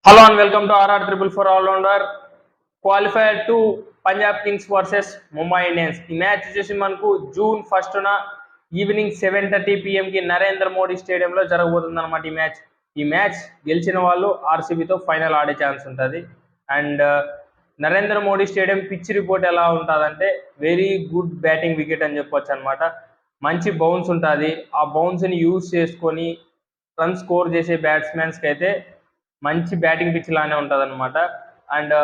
Hello and welcome to RR triple four all rounder qualifier two Punjab kings versus Mumbai Indians. ఈ match వచ్చేసి మనకు June 1న evening 7:30 PM Narendra Modi స్టేడియంలో జరగబోతుంది అనమాట. ఈ మ్యాచ్ గెలిచిన వాళ్ళు ఆర్సీబీతో ఫైనల్ ఆడే ఛాన్స్ ఉంటుంది. And Narendra Modi stadium pitch report ఎలా ఉంటుందంటే వెరీ గుడ్ బ్యాటింగ్ వికెట్ అని చెప్పొచ్చు అనమాట. మంచి బౌన్స్ ఉంటుంది. ఆ బౌన్స్ని యూజ్ చేసుకొని రన్ స్కోర్ చేసే బ్యాట్స్మెన్స్కి అయితే మంచి బ్యాటింగ్ పిచ్ లానే ఉంటుంది అనమాట. అండ్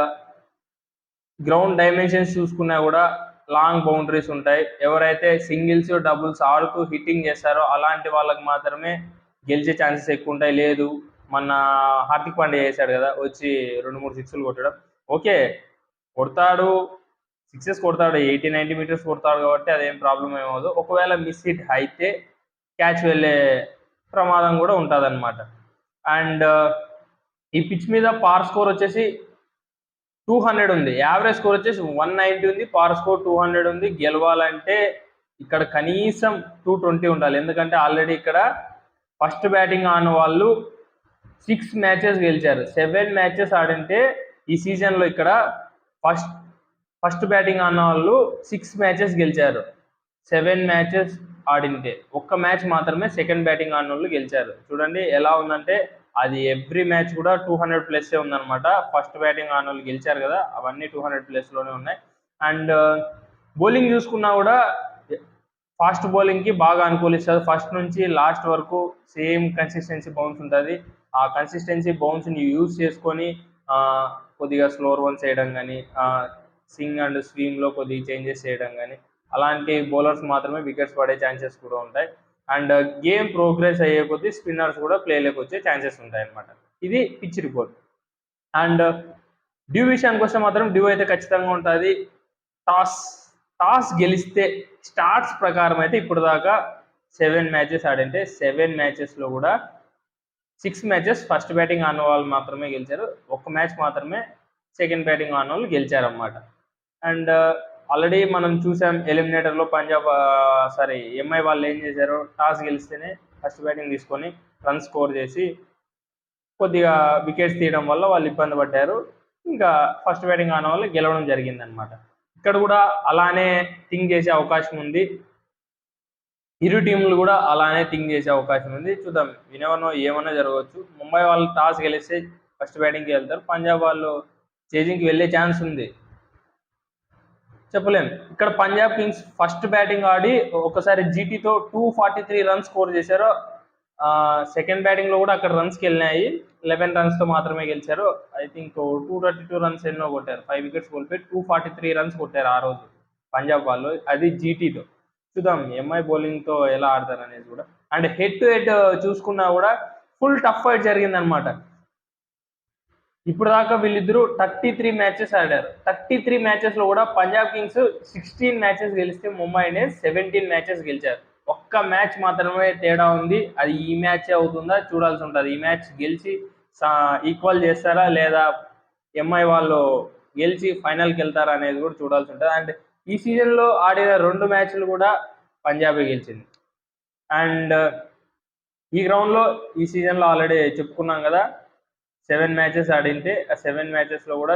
గ్రౌండ్ డైమెన్షన్స్ చూసుకున్నా కూడా లాంగ్ బౌండరీస్ ఉంటాయి. ఎవరైతే సింగిల్స్ డబుల్స్ ఆడుతూ హిట్టింగ్ చేస్తారో అలాంటి వాళ్ళకి మాత్రమే గెలిచే ఛాన్సెస్ ఎక్కువ ఉంటాయి. లేదు మొన్న హార్దిక్ పాండ్యా చేశాడు కదా, వచ్చి 2-3 సిక్స్లు కొట్టడం. ఓకే, కొడతాడు, సిక్సెస్ కొడతాడు, 80-90 మీటర్స్ కొడతాడు కాబట్టి అదేం ప్రాబ్లం ఏమవుదు. ఒకవేళ మిస్ హిట్ అయితే క్యాచ్ వెళ్ళే ప్రమాదం కూడా ఉంటుంది అనమాట. అండ్ ఈ పిచ్ మీద పార్ స్కోర్ వచ్చేసి 200 ఉంది, యావరేజ్ స్కోర్ వచ్చేసి 190 ఉంది, పార్ స్కోర్ 200 ఉంది. గెలవాలంటే ఇక్కడ కనీసం 220 ఉండాలి. ఎందుకంటే ఆల్రెడీ ఇక్కడ ఫస్ట్ బ్యాటింగ్ ఆడిన వాళ్ళు 6 మ్యాచెస్ గెలిచారు. 7 మ్యాచెస్ ఆడింటే ఈ సీజన్లో ఇక్కడ ఫస్ట్ బ్యాటింగ్ ఆడిన వాళ్ళు 6 మ్యాచెస్ గెలిచారు. 7 మ్యాచెస్ ఆడింటే ఒక్క మ్యాచ్ మాత్రమే సెకండ్ బ్యాటింగ్ ఆడిన వాళ్ళు గెలిచారు. చూడండి ఎలా ఉందంటే అది ఎవ్రీ మ్యాచ్ కూడా 200+ ఉందన్నమాట. ఫస్ట్ బ్యాటింగ్ ఆడిన వాళ్ళు గెలిచారు కదా, అవన్నీ 200+ ఉన్నాయి. అండ్ బౌలింగ్ చూసుకున్నా కూడా ఫాస్ట్ బౌలింగ్కి బాగా అనుకూలిస్తుంది. ఫస్ట్ నుంచి లాస్ట్ వరకు సేమ్ కన్సిస్టెన్సీ బౌన్స్ ఉంటుంది. ఆ కన్సిస్టెన్సీ బౌన్స్ని యూజ్ చేసుకొని కొద్దిగా స్లోర్ వన్స్ వేయడం కానీ, స్వింగ్ అండ్ స్వీమ్లో కొద్దిగా చేంజెస్ చేయడం కానీ, అలాంటి బౌలర్స్ మాత్రమే వికెట్స్ పడే ఛాన్సెస్ కూడా ఉంటాయి. అండ్ గేమ్ ప్రోగ్రెస్ అయ్యే కొద్దీ స్పిన్నర్స్ కూడా ప్లేలోకి వచ్చే ఛాన్సెస్ ఉంటాయి అన్నమాట. ఇది పిచ్ రిపోర్ట్. అండ్ డ్యూ విషయానికి వస్తే మాత్రం డ్యూ అయితే ఖచ్చితంగా ఉంటుంది. టాస్ గెలిస్తే స్టార్ట్స్ ప్రకారం అయితే ఇప్పుడు దాకా 7 మ్యాచెస్ ఆడింటే 7 మ్యాచెస్లో కూడా 6 మ్యాచెస్ ఫస్ట్ బ్యాటింగ్ ఆడిన వాళ్ళు మాత్రమే గెలిచారు. ఒక్క మ్యాచ్ మాత్రమే సెకండ్ బ్యాటింగ్ ఆడిన వాళ్ళు గెలిచారన్నమాట. అండ్ ఆల్రెడీ మనం చూసాం ఎలిమినేటర్లో ఎంఐ వాళ్ళు ఏం చేశారు, టాస్ గెలిస్తేనే ఫస్ట్ బ్యాటింగ్ తీసుకొని రన్ స్కోర్ చేసి కొద్దిగా వికెట్స్ తీయడం వల్ల వాళ్ళు ఇబ్బంది పడ్డారు. ఇంకా ఫస్ట్ బ్యాటింగ్ ఆడిన వాళ్ళు గెలవడం జరిగిందనమాట. ఇక్కడ కూడా అలానే థింక్ చేసే అవకాశం ఉంది. ఇరు టీంలు కూడా అలానే థింక్ చేసే అవకాశం ఉంది. చూద్దాం, వినవనో ఏమన్నా జరగవచ్చు. ముంబై వాళ్ళు టాస్ గెలిస్తే ఫస్ట్ బ్యాటింగ్కి వెళ్తారు. పంజాబ్ వాళ్ళు చేజింగ్కి వెళ్ళే ఛాన్స్ ఉంది, చెప్పలేం. ఇక్కడ పంజాబ్ కింగ్స్ ఫస్ట్ బ్యాటింగ్ ఆడి ఒకసారి జీటీతో 243 రన్స్ స్కోర్ చేశారు. సెకండ్ బ్యాటింగ్లో కూడా అక్కడ రన్స్కి వెళ్ళినాయి, 11 రన్స్తో మాత్రమే గెలిచారు. ఐ థింక్ 232 రన్స్ ఎన్నో కొట్టారు, 5 వికెట్స్ కోల్పోయి 243 రన్స్ కొట్టారు ఆ రోజు పంజాబ్ వాళ్ళు, అది జీటీతో. చూద్దాం ఎంఐ బౌలింగ్తో ఎలా ఆడతారు అనేది కూడా. అండ్ హెడ్ టు హెడ్ చూసుకున్నా కూడా ఫుల్ టఫ్ ఫైట్ జరిగిందనమాట. ఇప్పుడు దాకా వీళ్ళిద్దరూ 33 మ్యాచెస్ ఆడారు. 33 మ్యాచెస్లో కూడా పంజాబ్ కింగ్స్ 16 మ్యాచెస్ గెలిస్తే ముంబై ఇండియన్స్ 17 మ్యాచెస్ గెలిచారు. ఒక్క మ్యాచ్ మాత్రమే తేడా ఉంది. అది ఈ మ్యాచ్ అవుతుందా చూడాల్సి ఉంటుంది. ఈ మ్యాచ్ గెలిచి ఈక్వల్ చేస్తారా లేదా ఎంఐ వాళ్ళు గెలిచి ఫైనల్కి వెళ్తారా అనేది కూడా చూడాల్సి ఉంటుంది. అండ్ ఈ సీజన్లో ఆడిన 2 మ్యాచ్లు కూడా పంజాబే గెలిచింది. అండ్ ఈ గ్రౌండ్లో ఈ సీజన్లో ఆల్రెడీ చెప్పుకున్నాం కదా, 7 మ్యాచెస్ ఆడింటే ఆ 7 మ్యాచెస్లో కూడా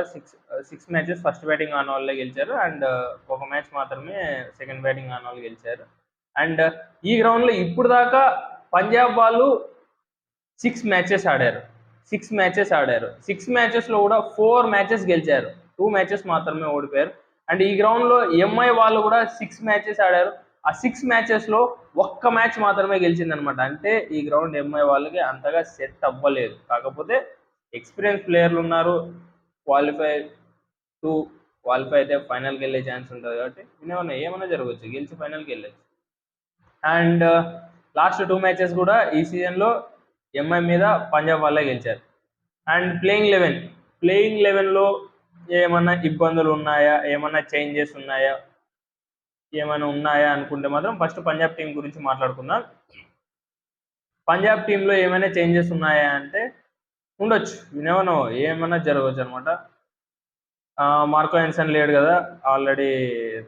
6 మ్యాచెస్ ఫస్ట్ బ్యాటింగ్ ఆడిన వాళ్ళే గెలిచారు. అండ్ ఒక మ్యాచ్ మాత్రమే సెకండ్ బ్యాటింగ్ ఆడిన వాళ్ళు గెలిచారు. అండ్ ఈ గ్రౌండ్లో ఇప్పుడు దాకా పంజాబ్ వాళ్ళు 6 మ్యాచెస్ ఆడారు. 6 మ్యాచెస్లో కూడా 4 మ్యాచెస్ గెలిచారు, 2 మ్యాచెస్ మాత్రమే ఓడిపోయారు. అండ్ ఈ గ్రౌండ్లో ఎంఐ వాళ్ళు కూడా 6 మ్యాచెస్ ఆడారు. ఆ 6 మ్యాచెస్లో ఒక్క మ్యాచ్ మాత్రమే గెలిచిందనమాట. అంటే ఈ గ్రౌండ్ ఎంఐ వాళ్ళకి అంతగా సెట్ అవ్వలేదు. కాకపోతే ఎక్స్పీరియన్స్ ప్లేయర్లు ఉన్నారు. క్వాలిఫై అయితే ఫైనల్కి వెళ్ళే ఛాన్స్ ఉంటుంది కాబట్టి ఏమైనా జరగవచ్చు, గెలిచి ఫైనల్కి వెళ్ళచ్చు. అండ్ లాస్ట్ 2 మ్యాచెస్ కూడా ఈ సీజన్లో ఎంఐ మీద పంజాబ్ వాళ్ళే గెలిచారు. అండ్ ప్లేయింగ్ లెవెన్లో ఏమన్నా ఇబ్బందులు ఉన్నాయా, ఏమన్నా చేంజెస్ ఉన్నాయా, అనుకుంటే మాత్రం ఫస్ట్ పంజాబ్ టీం గురించి మాట్లాడుకుందాం. పంజాబ్ టీంలో ఏమైనా చేంజెస్ ఉన్నాయా అంటే ఉండొచ్చు, ఏమన్నా జరగవచ్చు అనమాట. మార్కో ఎన్సన్ లేడు కదా, ఆల్రెడీ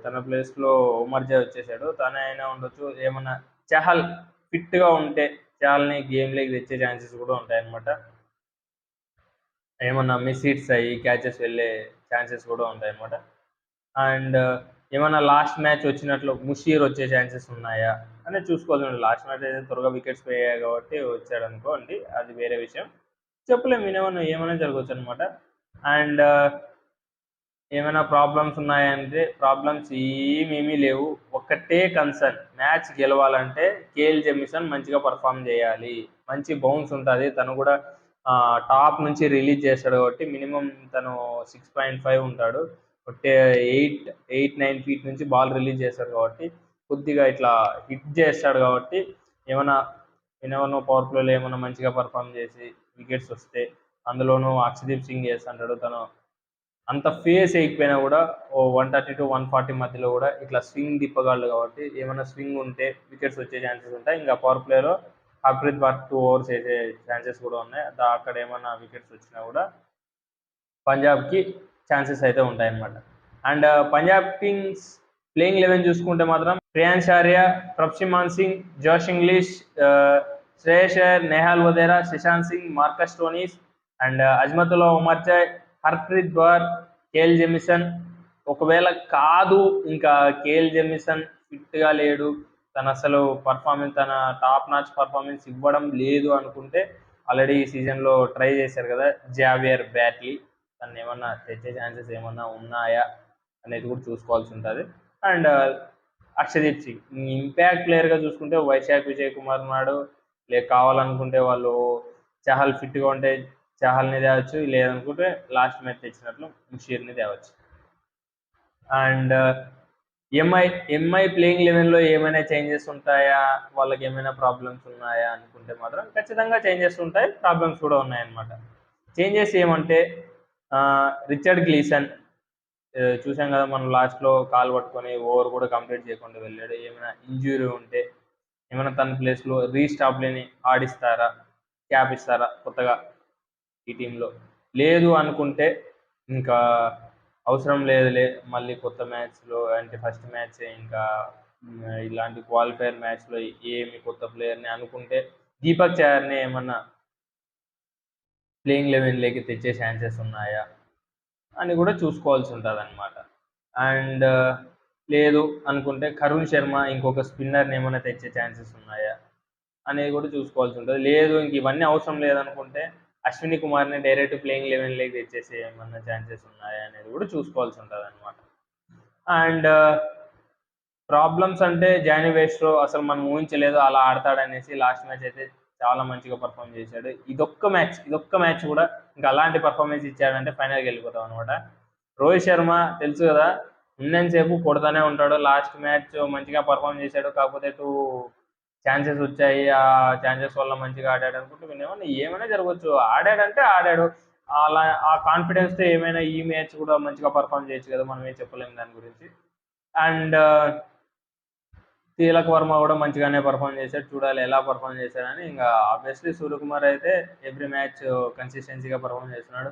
తన ప్లేస్లో ఉమర్జా వచ్చేసాడు, తనే అయినా ఉండొచ్చు. ఏమన్నా చహల్ ఫిట్గా ఉంటే చాలని గేమ్ లేకి తెచ్చే ఛాన్సెస్ కూడా ఉంటాయన్నమాట. ఏమన్నా మిస్ హిట్స్ అయ్యి క్యాచెస్ వెళ్ళే ఛాన్సెస్ కూడా ఉంటాయి అన్నమాట. అండ్ ఏమన్నా లాస్ట్ మ్యాచ్ వచ్చినట్లు ముషీర్ వచ్చే ఛాన్సెస్ ఉన్నాయా అనేది చూసుకోవాల్సి. లాస్ట్ మ్యాచ్ అయితే త్వరగా వికెట్స్ పోయాయి కాబట్టి వచ్చాడు అనుకోండి, అది వేరే విషయం. చెప్పలేము, ఏమైనా జరగవచ్చు అనమాట. అండ్ ఏమైనా ప్రాబ్లమ్స్ ఉన్నాయంటే ప్రాబ్లమ్స్ ఏమీ లేవు. ఒక్కటే కన్సర్న్, మ్యాచ్ గెలవాలంటే కేఎల్ జెమిసన్ మంచిగా పర్ఫామ్ చేయాలి. మంచి బౌన్స్ ఉంటుంది, తను కూడా టాప్ నుంచి రిలీజ్ చేస్తాడు కాబట్టి మినిమం తను 6.5 ఉంటాడు. 8-9 ఫీట్ నుంచి బాల్ రిలీజ్ చేస్తాడు కాబట్టి కొద్దిగా ఇట్లా హిట్ చేస్తాడు కాబట్టి ఏమైనా పవర్ ప్లేలో ఏమైనా మంచిగా పర్ఫామ్ చేసి వికెట్స్ వస్తే, అందులోనూ అక్షదీప్ సింగ్ చేస్తుంటాడు. తను అంత ఫేస్ వేయకపోయినా కూడా 130-140 మధ్యలో కూడా ఇట్లా స్వింగ్ తిప్పగలడు కాబట్టి ఏమైనా స్వింగ్ ఉంటే వికెట్స్ వచ్చే ఛాన్సెస్ ఉంటాయి. ఇంకా పవర్ ప్లేలో హర్ప్రీత్ బార్ 2 overs వేసే ఛాన్సెస్ కూడా ఉన్నాయి. అక్కడ ఏమైనా వికెట్స్ వచ్చినా కూడా పంజాబ్కి ఛాన్సెస్ అయితే ఉంటాయన్నమాట. అండ్ పంజాబ్ కింగ్స్ ప్లేయింగ్ 11 చూసుకుంటే మాత్రం prions Arya, Prabhsimran Singh, Josh Inglis, Shreyas Iyer, Nehal Wadhera, Shashank Singh, Marcus Stoinis and Azmatullah Omarzai, Harpreet Brar, Kyle Jamieson. ఒకవేళ కాదు ఇంకా కేఎల్ జెమిసన్ ఫిట్గా లేడు, తను అసలు తన టాప్ నాచ్ పర్ఫార్మెన్స్ ఇవ్వడం లేదు అనుకుంటే, ఆల్రెడీ ఈ సీజన్లో ట్రై చేశారు కదా జావియర్ బ్యాట్లీ, తను ఏమన్నా తెచ్చే ఛాన్సెస్ ఏమన్నా ఉన్నాయా అనేది కూడా చూసుకోవాల్సి ఉంటుంది. అండ్ అక్షదీప్ సింగ్ ఇంపాక్ట్ ప్లేయర్గా చూసుకుంటే వైశాఖ్ విజయ్ కుమార్ ఉన్నాడు. కావాలనుకుంటే వాళ్ళు చహల్ ఫిట్గా ఉంటే చహల్ని తేవచ్చు, లేదనుకుంటే లాస్ట్ మ్యాచ్ తెచ్చినట్లు ముషీర్ని తేవచ్చు. అండ్ ఎంఐ ప్లేయింగ్ లెవెన్లో ఏమైనా చేంజెస్ ఉంటాయా, వాళ్ళకి ఏమైనా ప్రాబ్లమ్స్ ఉన్నాయా అనుకుంటే మాత్రం ఖచ్చితంగా చేంజెస్ ఉంటాయి, ప్రాబ్లమ్స్ కూడా ఉన్నాయన్నమాట. చేంజెస్ ఏమంటే రిచర్డ్ గ్లీసన్ చూసాం కదా మనం లాస్ట్లో కాల్ పట్టుకొని ఓవర్ కూడా కంప్లీట్ చేయకుండా వెళ్ళాడు. ఏమైనా ఇంజ్యూరీ ఉంటే ఏమైనా తన ప్లేస్లో రీస్టాప్లేని ఆడిస్తారా, క్యాప్ ఇస్తారా కొత్తగా ఈ టీంలో? లేదు అనుకుంటే ఇంకా అవసరం లేదులే, మళ్ళీ కొత్త మ్యాచ్లో అంటే ఫస్ట్ మ్యాచ్ ఇంకా ఇలాంటి క్వాలిఫైర్ మ్యాచ్లో ఏమి కొత్త ప్లేయర్ని అనుకుంటే దీపక్ చహర్ని ఏమన్నా ప్లేయింగ్ 11లోకి తెచ్చే ఛాన్సెస్ ఉన్నాయా అని కూడా చూసుకోవాల్సి ఉంటుంది అనమాట. అండ్ లేదు అనుకుంటే కరుణ్ శర్మ ఇంకొక స్పిన్నర్ని ఏమైనా తెచ్చే ఛాన్సెస్ ఉన్నాయా అనేది కూడా చూసుకోవాల్సి ఉంటుంది. లేదు ఇంక ఇవన్నీ అవసరం లేదనుకుంటే అశ్విని కుమార్ని డైరెక్ట్ ప్లేయింగ్ 11లోకి తెచ్చేసి ఏమన్నా ఛాన్సెస్ ఉన్నాయా అనేది కూడా చూసుకోవాల్సి ఉంటుంది అనమాట. అండ్ ప్రాబ్లమ్స్ అంటే జానీ వేస్ట్రో అసలు మనం ఊహించలేదు అలా ఆడతాడనేసి, లాస్ట్ మ్యాచ్ అయితే చాలా మంచిగా పర్ఫామ్ చేశాడు. ఇదొక్క మ్యాచ్ కూడా ఇంకా అలాంటి పర్ఫార్మెన్స్ ఇచ్చాడంటే ఫైనల్కి వెళ్ళిపోతాం అనమాట. రోహిత్ శర్మ తెలుసు కదా, ఉన్నంతసేపు కొడతానే ఉంటాడు. లాస్ట్ మ్యాచ్ మంచిగా పర్ఫామ్ చేశాడు, కాకపోతే 2 ఛాన్సెస్ వచ్చాయి, ఆ ఛాన్సెస్ వల్ల మంచిగా ఆడాడు అనుకుంటే ఏమైనా జరగవచ్చు. ఆడాడంటే ఆడాడు, అలా ఆ కాన్ఫిడెన్స్తో ఏమైనా ఈ మ్యాచ్ కూడా మంచిగా పర్ఫామ్ చేయొచ్చు కదా, మనం ఏం చెప్పలేము దాని గురించి. అండ్ తిలక్ వర్మ కూడా మంచిగానే పర్ఫామ్ చేశాడు, చూడాలి ఎలా పర్ఫామ్ చేశాడని. ఇంకా ఆబ్వియస్లీ సూర్యకుమార్ అయితే ఎవ్రీ మ్యాచ్ కన్సిస్టెన్సీగా పర్ఫామ్ చేస్తున్నాడు.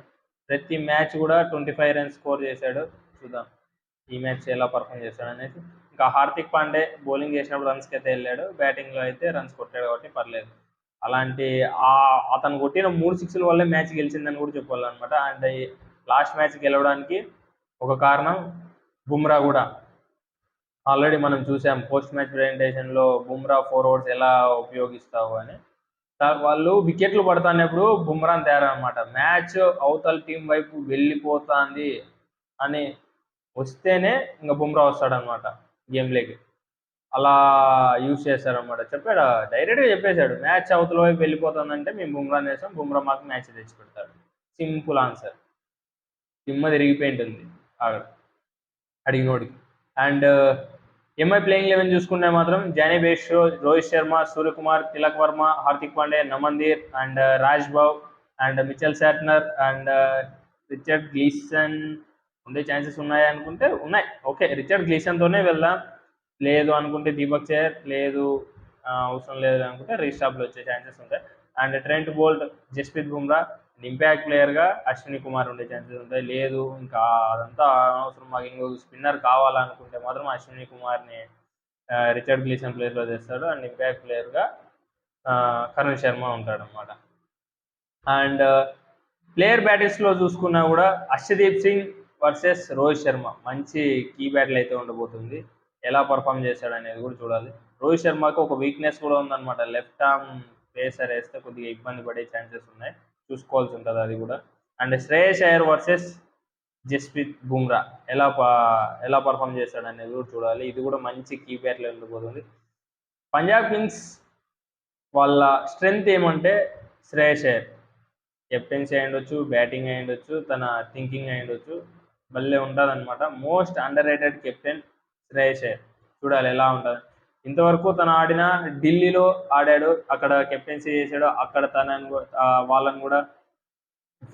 ప్రతి మ్యాచ్ కూడా 25 రన్స్ స్కోర్ చేశాడు. చూద్దాం ఈ మ్యాచ్ ఎలా పర్ఫామ్ చేస్తాడు అనేది. ఇంకా హార్దిక్ పాండే బౌలింగ్ చేసినప్పుడు రన్స్కి అయితే వెళ్ళాడు, బ్యాటింగ్లో అయితే రన్స్ కొట్టాడు కాబట్టి పర్లేదు. అలాంటి అతను కొట్టిన 3 6ల వల్లే మ్యాచ్ గెలిచిందని కూడా చెప్పాలన్నమాట. అండ్ లాస్ట్ మ్యాచ్ గెలవడానికి ఒక కారణం బుమ్రా కూడా. ఆల్రెడీ మనం చూసాం పోస్ట్ మ్యాచ్ ప్రెజెంటేషన్లో బుమ్రా 4 overs ఎలా ఉపయోగిస్తావు అని. వాళ్ళు వికెట్లు పడుతున్నప్పుడు బుమ్రాని తేరనమాట. మ్యాచ్ అవతల టీం వైపు వెళ్ళిపోతుంది అని వస్తేనే ఇంకా బుమ్రా వస్తాడనమాట గేమ్లోకి. అలా యూజ్ చేస్తారనమాట. చెప్పాడు, డైరెక్ట్గా చెప్పేశాడు, మ్యాచ్ అవతల వైపు వెళ్ళిపోతుందంటే మేము బుమ్రాని వేస్తాం, బుమ్రా మాకు మ్యాచ్ తెచ్చి పెడతాడు. Simple answer. దిమ్మ తిరిగిపోయింటుంది అడిగినోడికి. అండ్ ఎంఐ ప్లేయింగ్ 11 చూసుకుంటే మాత్రం Jonny Bairstow, Rohit Sharma, Suryakumar, Tilak Varma, Hardik Pandya, Naman Dhir and Rajbawa and Mitchell Santner and Richard Gleeson ఉండే ఛాన్సెస్ ఉన్నాయా అనుకుంటే ఉన్నాయి. ఓకే, రిచర్డ్ గ్లీసన్తోనే వెళ్దాం. లేదు అనుకుంటే దీపక్ చహర్, లేదు అవసరం లేదు అనుకుంటే రీస్టాప్లో వచ్చే ఛాన్సెస్ ఉంటాయి. And Trent Boult, Jasprit Bumrah, impact ప్లేయర్గా అశ్విని కుమార్ ఉండే ఛాన్సెస్ ఉంటాయి. లేదు ఇంకా అదంతా అనవసరం, మాకు ఇంకొక స్పిన్నర్ కావాలనుకుంటే మాత్రం అశ్విని కుమార్ని రిచర్డ్ గ్లీసన్ ప్లేస్లో చేస్తాడు. అండ్ ఇంపాక్ట్ ప్లేయర్గా కరుణ్ శర్మ ఉంటాడు అనమాట. అండ్ ప్లేయర్ బ్యాటిల్స్లో చూసుకున్నా కూడా అర్షదీప్ సింగ్ వర్సెస్ రోహిత్ శర్మ మంచి కీ బ్యాటిల్ అయితే ఉండబోతుంది. ఎలా పర్ఫామ్ చేశాడు అనేది కూడా చూడాలి. రోహిత్ శర్మకు ఒక వీక్నెస్ కూడా ఉందన్నమాట. లెఫ్ట్ ఆర్మ్ పేసర్ వేస్తే కొద్దిగా ఇబ్బంది పడే ఛాన్సెస్ ఉన్నాయి, చూసుకోవాల్సి ఉంటుంది అది కూడా. అండ్ శ్రేయస్ అయ్యర్ వర్సెస్ జస్ప్రీత్ బుమ్రా ఎలా పర్ఫామ్ చేశాడు అనేది కూడా చూడాలి. ఇది కూడా మంచి కీ బ్యాటిల్ ఉండబోతుంది. పంజాబ్ కింగ్స్ వాళ్ళ స్ట్రెంగ్త్ ఏమంటే శ్రేయస్ అయ్యర్ కెప్టెన్సీ అయ్యుండొచ్చు, బ్యాటింగ్ అయ్యుండొచ్చు, తన థింకింగ్ అయ్యుండొచ్చు, భలే ఉంటుంది అనమాట. Most under rated captain Shreyas Iyer. చూడాలి ఎలా ఉంటుంది. ఇంతవరకు తను ఆడిన ఢిల్లీలో ఆడాడు, అక్కడ కెప్టెన్సీ చేశాడు, అక్కడ వాళ్ళని కూడా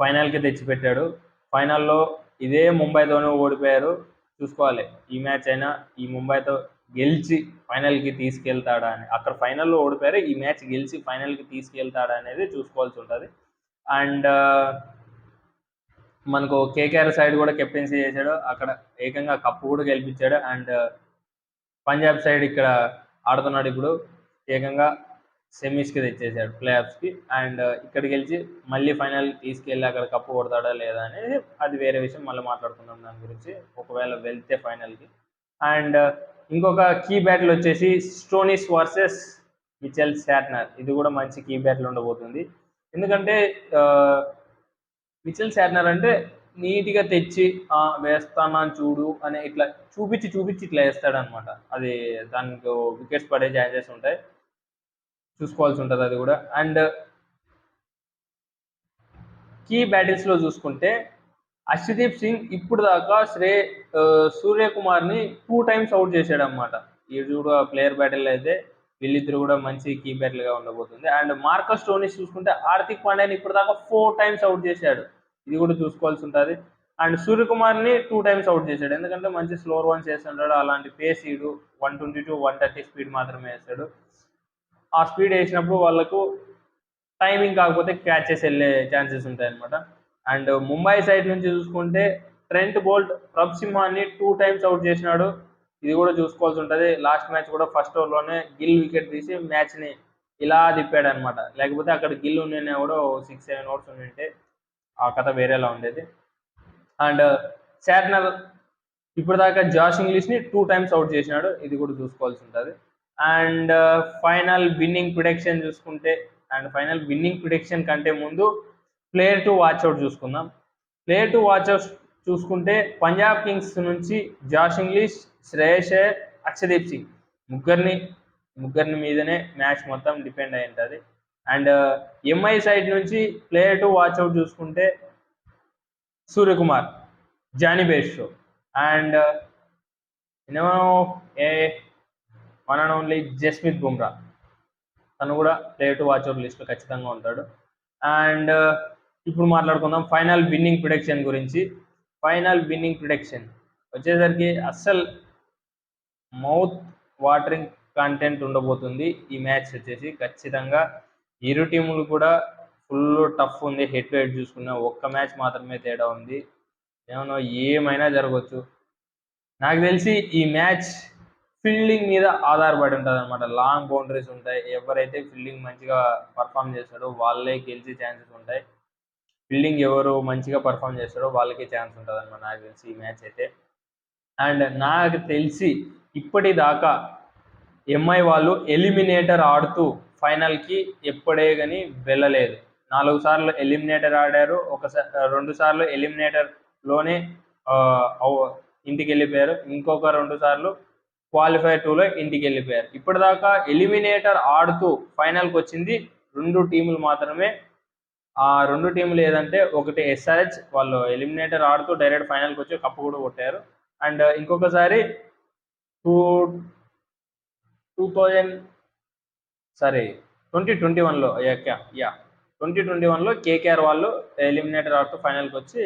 ఫైనల్కి తెచ్చిపెట్టాడు. ఫైనల్లో ఇదే ముంబైతోనే ఓడిపోయారు. చూసుకోవాలి ఈ మ్యాచ్ అయినా ఈ ముంబైతో గెలిచి ఫైనల్కి తీసుకెళ్తాడా అని. అక్కడ ఫైనల్లో ఓడిపోయారు, ఈ మ్యాచ్ గెలిచి ఫైనల్కి తీసుకెళ్తాడా అనేది చూసుకోవాల్సి ఉంటుంది. అండ్ మనకు కేకేఆర్ సైడ్ కూడా కెప్టెన్సీ చేశాడు, అక్కడ ఏకంగా కప్పు కూడా గెలిపించాడు. అండ్ పంజాబ్ సైడ్ ఇక్కడ ఆడుతున్నాడు, ఇప్పుడు ఏకంగా సెమీస్కి తెచ్చేసాడు, ప్లేఆఫ్స్కి. అండ్ ఇక్కడ గెలిచి మళ్ళీ ఫైనల్ తీసుకెళ్ళి అక్కడ కప్పు కొడతాడా లేదా అనేది అది వేరే విషయం, మళ్ళీ మాట్లాడుకుందాం దాని గురించి ఒకవేళ వెళ్తే ఫైనల్కి. అండ్ ఇంకొక కీ బ్యాటిల్ వచ్చేసి స్టోనిస్ వర్సెస్ మిచెల్ శాట్నర్. ఇది కూడా మంచి కీ బ్యాటిల్ ఉండబోతుంది. ఎందుకంటే మిచెల్ శాట్నర్ అంటే నీట్గా తెచ్చి వేస్తానని చూడు అని ఇట్లా చూపించి ఇట్లా వేస్తాడనమాట. అది దానికి వికెట్స్ పడే ఛాన్సెస్ ఉంటాయి, చూసుకోవాల్సి ఉంటుంది అది కూడా. అండ్ కీ బ్యాటిల్స్లో చూసుకుంటే అర్షదీప్ సింగ్ ఇప్పుడు దాకా సూర్యకుమార్ని 2 times అవుట్ చేశాడు అనమాట. ఇది కూడా ప్లేయర్ బ్యాటిల్ అయితే వీళ్ళిద్దరు కూడా మంచి కీ బ్యాటిల్గా ఉండబోతుంది. అండ్ మార్కస్ స్టోనిస్ చూసుకుంటే హార్దిక్ పాండ్యాని ఇప్పుడు దాకా 4 times అవుట్ చేశాడు, ఇది కూడా చూసుకోవాల్సి ఉంటుంది. అండ్ సూర్యకుమార్ని 2 times అవుట్ చేశాడు, ఎందుకంటే మంచి స్లోర్ వన్స్ వేస్తుంటాడు, అలాంటి పేస్ ఈడు 120 to 130 స్పీడ్ మాత్రమే వేస్తాడు. ఆ స్పీడ్ వేసినప్పుడు వాళ్ళకు టైమింగ్ కాకపోతే క్యాచెస్ వెళ్ళే ఛాన్సెస్ ఉంటాయి అనమాట. అండ్ ముంబై సైడ్ నుంచి చూసుకుంటే ట్రెంట్ బోల్ట్ సింహాన్ని 2 times అవుట్ చేసినాడు, ఇది కూడా చూసుకోవాల్సి ఉంటుంది. లాస్ట్ మ్యాచ్ కూడా ఫస్ట్ ఓవర్లోనే గిల్ వికెట్ తీసి మ్యాచ్ని ఇలా తిప్పాడు అనమాట. లేకపోతే అక్కడ గిల్ ఉండినా కూడా 6-7 ఓవర్స్ ఉండింటే ఆ కథ వేరేలా ఉండేది. అండ్ శాట్నర్ ఇప్పటిదాకా జాష్ ఇంగ్లీష్ని 2 times అవుట్ చేసినాడు, ఇది కూడా చూసుకోవాల్సి ఉంటుంది. అండ్ ఫైనల్ విన్నింగ్ ప్రిడిక్షన్ చూసుకుంటే, అండ్ ఫైనల్ విన్నింగ్ ప్రిడిక్షన్ కంటే ముందు ప్లేయర్ టు వాచ్ అవుట్ చూసుకుందాం. ప్లేయర్ టు వాచ్ అవుట్ చూసుకుంటే పంజాబ్ కింగ్స్ నుంచి జాష్ ఇంగ్లీష్, శ్రేయస్ అయ్యర్, అర్షదీప్ సింగ్ ముగ్గురిని మీదనే మ్యాచ్ మొత్తం డిపెండ్ అయి ఉంటుంది. అండ్ ఎంఐ సైడ్ నుంచి ప్లేయర్ టు వాచ్ అవుట్ చూసుకుంటే Suryakumar, Jonny Bairstow, and one and only Jasprit Bumrah, తను కూడా ప్లేయర్ టు వాచ్ అవుట్ లిస్ట్లో ఖచ్చితంగా ఉంటాడు. అండ్ ఇప్పుడు మాట్లాడుకుందాం ఫైనల్ విన్నింగ్ ప్రిడిక్షన్ గురించి. ఫైనల్ విన్నింగ్ ప్రిడిక్షన్ వచ్చేసరికి అస్సలు మౌత్ వాటరింగ్ కంటెంట్ ఉండబోతుంది ఈ మ్యాచ్ వచ్చేసి. ఖచ్చితంగా ఇరు టీములు కూడా ఫుల్ టఫ్ ఉంది. హెడ్ టు హెడ్ చూసుకున్న ఒక్క మ్యాచ్ మాత్రమే తేడా ఉంది, ఏమైనా జరగవచ్చు. నాకు తెలిసి ఈ మ్యాచ్ ఫీల్డింగ్ మీద ఆధారపడి ఉంటుంది అనమాట. లాంగ్ బౌండరీస్ ఉంటాయి, ఎవరైతే ఫీల్డింగ్ మంచిగా పర్ఫామ్ చేస్తాడో వాళ్ళే గెలిచే ఛాన్సెస్ ఉంటాయి. ఫీల్డింగ్ ఎవరు మంచిగా పర్ఫామ్ చేస్తాడో వాళ్ళకే ఛాన్స్ ఉంటుంది అనమాట నాకు తెలిసి ఈ మ్యాచ్ అయితే. అండ్ నాకు తెలిసి ఇప్పటిదాకా ఎంఐ వాళ్ళు ఎలిమినేటర్ ఆడుతూ ఫైనల్కి ఎప్పుడే కానీ వెళ్ళలేదు. 4 సార్లు ఎలిమినేటర్ ఆడారు, 2 సార్లు ఎలిమినేటర్లోనే ఇంటికి వెళ్ళిపోయారు, ఇంకొక 2 సార్లు క్వాలిఫైర్ 2లో ఇంటికి వెళ్ళిపోయారు. ఇప్పటిదాకా ఎలిమినేటర్ ఆడుతూ ఫైనల్కి వచ్చింది 2 టీములు మాత్రమే. ఆ 2 టీములు ఏదంటే ఒకటి ఎస్ఆర్హెచ్, వాళ్ళు ఎలిమినేటర్ ఆడుతూ డైరెక్ట్ ఫైనల్కి వచ్చి కప్పు కూడా కొట్టారు. అండ్ ఇంకొకసారి 2021లో 2021లో కేకేఆర్ వాళ్ళు ఎలిమినేటర్ ఆడుతూ ఫైనల్కి వచ్చి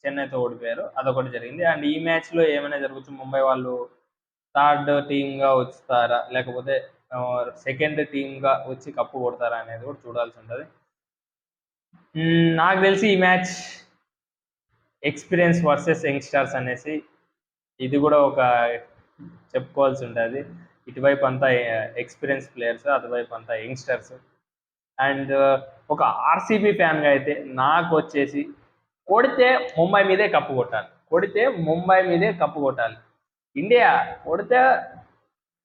చెన్నైతో ఓడిపోయారు, అదొకటి జరిగింది. అండ్ ఈ మ్యాచ్లో ఏమైనా జరగచ్చు, ముంబై వాళ్ళు థర్డ్ టీమ్గా వస్తారా లేకపోతే సెకండ్ టీమ్గా వచ్చి కప్పు కొడతారా అనేది కూడా చూడాల్సి ఉంటుంది. నాకు తెలిసి ఈ మ్యాచ్ ఎక్స్పీరియన్స్ వర్సెస్ యంగ్స్టర్స్ అనేసి ఇది కూడా ఒక చెప్పుకోవాల్సి ఉంటుంది. ఇటువైపు అంతా ఎక్స్పీరియన్స్ ప్లేయర్స్, అటువైపు అంతా యంగ్స్టర్స్. అండ్ ఒక ఆర్సీబీ ఫ్యాన్గా అయితే నాకు వచ్చేసి కొడితే ముంబై మీదే కప్పు కొట్టాలి, కొడితే ముంబై మీదే కప్పు కొట్టాలి. ఇండియా కొడితే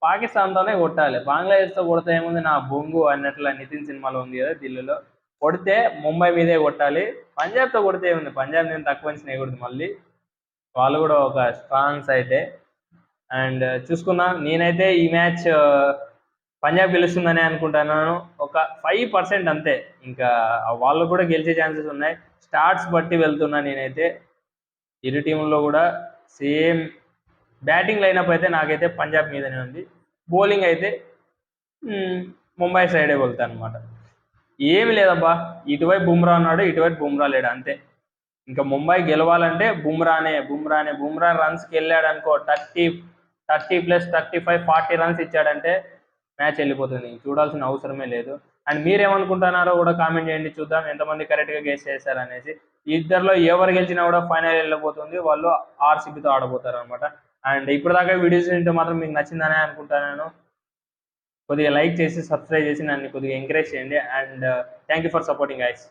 పాకిస్తాన్తోనే కొట్టాలి, బంగ్లాదేశ్తో కొడితే ఏముంది నా బొంగు అన్నట్లు నితిన్ సినిమాలో ఉంది కదా ఢిల్లీలో. కొడితే ముంబై మీదే కొట్టాలి. పంజాబ్తో కొడితే ఏముంది, పంజాబ్ నేను తక్కువ వేయకూడదు, మళ్ళీ వాళ్ళు కూడా ఒక స్ట్రాంగ్ సైటే. అండ్ చూసుకున్నా నేనైతే ఈ మ్యాచ్ పంజాబ్ గెలుస్తుందని అనుకుంటున్నాను. ఒక 5% అంతే, ఇంకా వాళ్ళు కూడా గెలిచే ఛాన్సెస్ ఉన్నాయి. స్టార్ట్స్ బట్టి వెళ్తున్నా నేనైతే. ఇరు టీంలో కూడా సేమ్ బ్యాటింగ్ లైనప్ అయితే నాకైతే పంజాబ్ మీదనే ఉంది. బౌలింగ్ అయితే ముంబై సైడే వెళ్తాను అనమాట. ఏమి లేదబ్బా, ఇటువైపు బుమ్రా ఉన్నాడు, ఇటువైపు బుమ్రా లేడు, అంతే. ఇంకా ముంబై గెలవాలంటే బుమ్రా రన్స్కి వెళ్ళాడు అనుకో, 30 ప్లస్ 35 40 రన్స్ ఇచ్చాడంటే మ్యాచ్ వెళ్ళిపోతుంది, చూడాల్సిన అవసరమే లేదు. అండ్ మీరేమనుకుంటున్నారో కూడా కామెంట్ చేయండి, చూద్దాం ఎంతమంది కరెక్ట్గా గెస్ చేశారు అనేసి. ఇద్దరిలో ఎవరు గెలిచినా కూడా ఫైనల్ వెళ్ళిపోతుంది, వాళ్ళు ఆర్సీబీతో ఆడబోతారు అనమాట. అండ్ ఇప్పుడు దాకా వీడియోస్ ఉంటే మాత్రం మీకు నచ్చిందనే అనుకుంటున్నాను. కొద్దిగా లైక్ చేసి సబ్స్క్రైబ్ చేసి నన్ను కొద్దిగా ఎంకరేజ్ చేయండి. And thank you for supporting guys.